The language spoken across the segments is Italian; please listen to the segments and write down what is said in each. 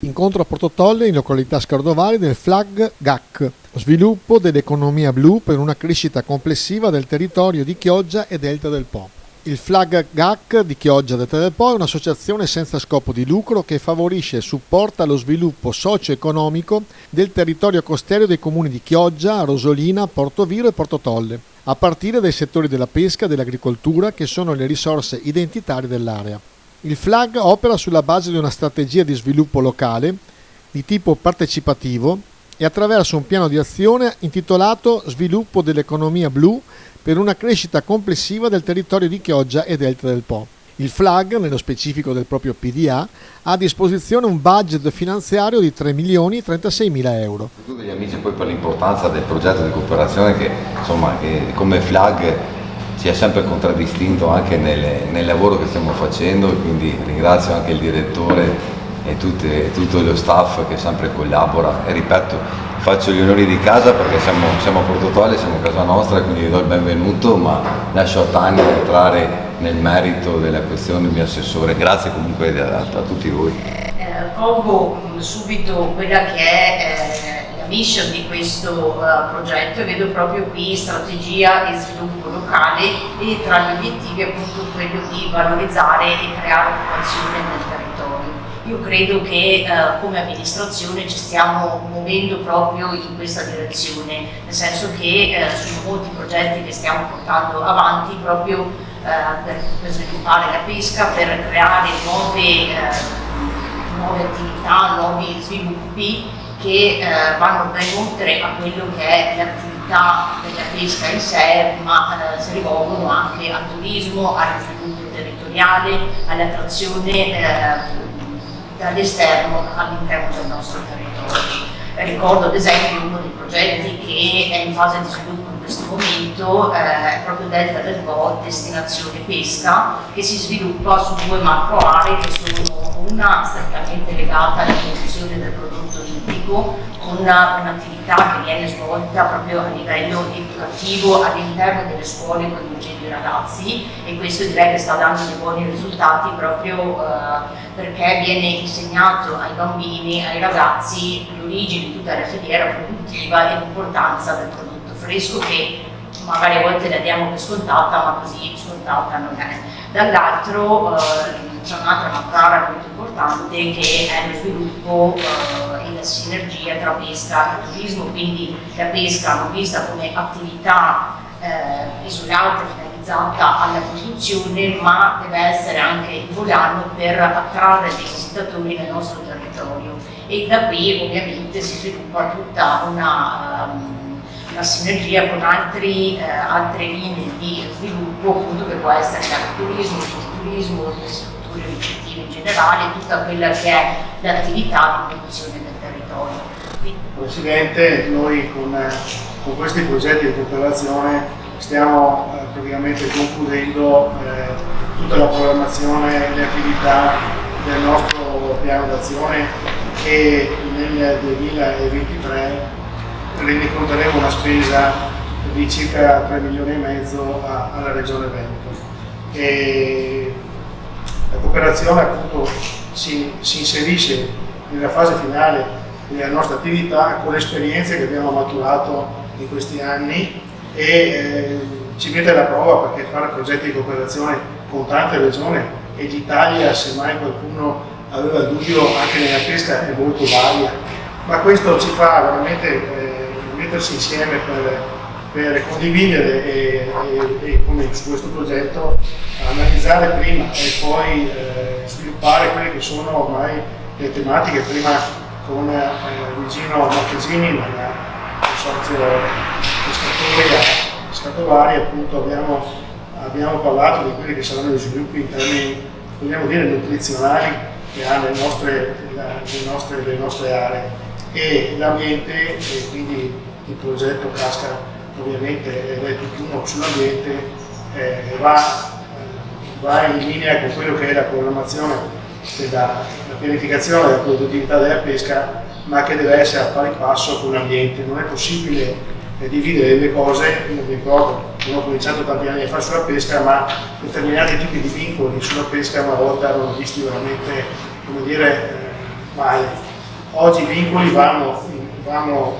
Incontro a Porto Tolle in località Scardovali del Flag GAC, sviluppo dell'economia blu per una crescita complessiva del territorio di Chioggia e Delta del Po. Il Flag GAC di Chioggia e Delta del Po è un'associazione senza scopo di lucro che favorisce e supporta lo sviluppo socio-economico del territorio costiero dei comuni di Chioggia, Rosolina, Portoviro e Porto Tolle, a partire dai settori della pesca e dell'agricoltura che sono le risorse identitarie dell'area. Il FLAG opera sulla base di una strategia di sviluppo locale di tipo partecipativo e attraverso un piano di azione intitolato Sviluppo dell'economia blu per una crescita complessiva del territorio di Chioggia e Delta del Po. Il FLAG, nello specifico del proprio PDA, ha a disposizione un budget finanziario di 3.036.000 euro. Tutti gli amici poi per l'importanza del progetto di cooperazione che come FLAG ci ha sempre contraddistinto anche nel lavoro che stiamo facendo, e quindi ringrazio anche il direttore e tutto lo staff che sempre collabora e ripeto, faccio gli onori di casa perché siamo a Porto Tolle, siamo a casa nostra, quindi vi do il benvenuto, ma lascio a Tania entrare nel merito della questione del mio assessore. Grazie comunque a tutti voi. Colgo subito quella che è la mission di questo progetto e vedo proprio qui strategia e sviluppo locale e tra gli obiettivi appunto quello di valorizzare e creare occupazione nel territorio. Io credo che come amministrazione ci stiamo muovendo proprio in questa direzione, nel senso che sono molti progetti che stiamo portando avanti proprio per sviluppare la pesca, per creare nuove attività, nuovi sviluppi che vanno ben oltre a quello che è l'attività della pesca in sé, ma si rivolgono anche al turismo, allo sviluppo territoriale, all'attrazione dall'esterno all'interno del nostro territorio. Ricordo ad esempio uno dei progetti che è in fase di sviluppo in questo momento, è proprio Delta del Po, destinazione pesca, che si sviluppa su due macro aree che sono una strettamente legata alla produzione del prodotto ittico, con un'attività che viene svolta proprio a livello educativo all'interno delle scuole coinvolgendo i ragazzi, e questo direi che sta dando dei buoni risultati proprio perché viene insegnato ai bambini, ai ragazzi, l'origine di tutta la filiera produttiva e l'importanza del prodotto fresco che magari a volte la diamo per scontata, ma così scontata non è. Dall'altro c'è un'altra macroarea molto importante che è lo sviluppo e la sinergia tra pesca e turismo, quindi la pesca non vista come attività isolata, finalizzata alla produzione, ma deve essere anche il volano per attrarre dei visitatori nel nostro territorio, e da qui ovviamente si sviluppa tutta una sinergia con altre linee di sviluppo, appunto, che può essere l'agriturismo, il turismo, le strutture ricettive in generale, tutta quella che è l'attività di produzione del territorio. Presidente, noi con questi progetti di cooperazione stiamo praticamente concludendo tutta la programmazione e le attività del nostro piano d'azione, e nel 2023 rendiconteremo una spesa di circa 3,5 milioni alla Regione Veneto. E la cooperazione appunto si inserisce nella fase finale della nostra attività con le esperienze che abbiamo maturato in questi anni, e ci mette alla prova perché fare progetti di cooperazione con tante regioni e l'Italia, se mai qualcuno aveva dubbio, anche nella pesca è molto varia, ma questo ci fa veramente mettersi insieme per condividere e come su questo progetto analizzare prima e poi sviluppare quelle che sono ormai le tematiche. Prima con Luigino Marchesini nel consorzio pescatori a Scatovari appunto abbiamo parlato di quelli che saranno gli sviluppi in termini, vogliamo dire, nutrizionali che ha le nostre aree, e l'ambiente, e quindi il progetto casca ovviamente ed è tutt'uno sull'ambiente, va in linea con quello che è la programmazione della pianificazione della produttività della pesca, ma che deve essere a pari passo con l'ambiente. Non è possibile dividere le cose. Io mi ricordo, non ho cominciato tanti anni fa sulla pesca, ma determinati tipi di vincoli sulla pesca una volta erano visti veramente, come dire, male. Oggi i vincoli vanno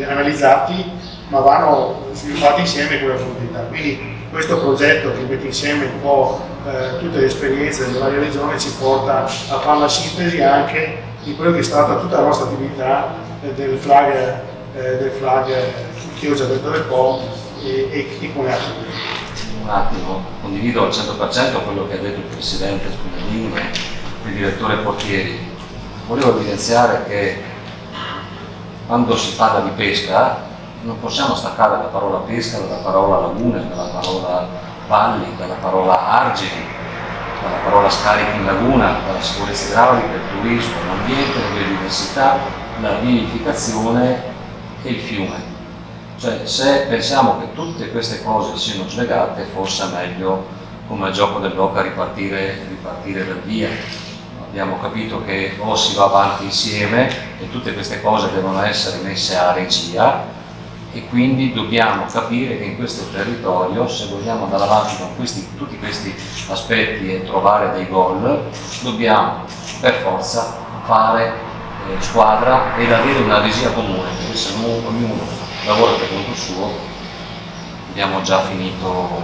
analizzati, ma vanno sviluppati insieme con la comunità. Quindi questo progetto che mette insieme un po' tutte le esperienze delle varie regioni ci porta a fare una sintesi anche di quello che è stata tutta la nostra attività del flag Chioggia Delta del Po e con le altre. Un attimo, condivido al 100% quello che ha detto il Presidente Spinellini e il Direttore Portieri. Volevo evidenziare che quando si parla di pesca non possiamo staccare la parola pesca dalla parola lagune, dalla parola valli, dalla parola argini, dalla parola scarichi in laguna, dalla sicurezza idraulica, il turismo, l'ambiente, la biodiversità, la vivificazione e il fiume. Cioè, se pensiamo che tutte queste cose siano slegate, forse è meglio, come al gioco dell'oca, ripartire dal via. Abbiamo capito che o si va avanti insieme e tutte queste cose devono essere messe a regia, e quindi dobbiamo capire che in questo territorio, se vogliamo andare avanti con tutti questi aspetti e trovare dei gol, dobbiamo per forza fare squadra ed avere una regia comune, perché se ognuno lavora per conto suo abbiamo già finito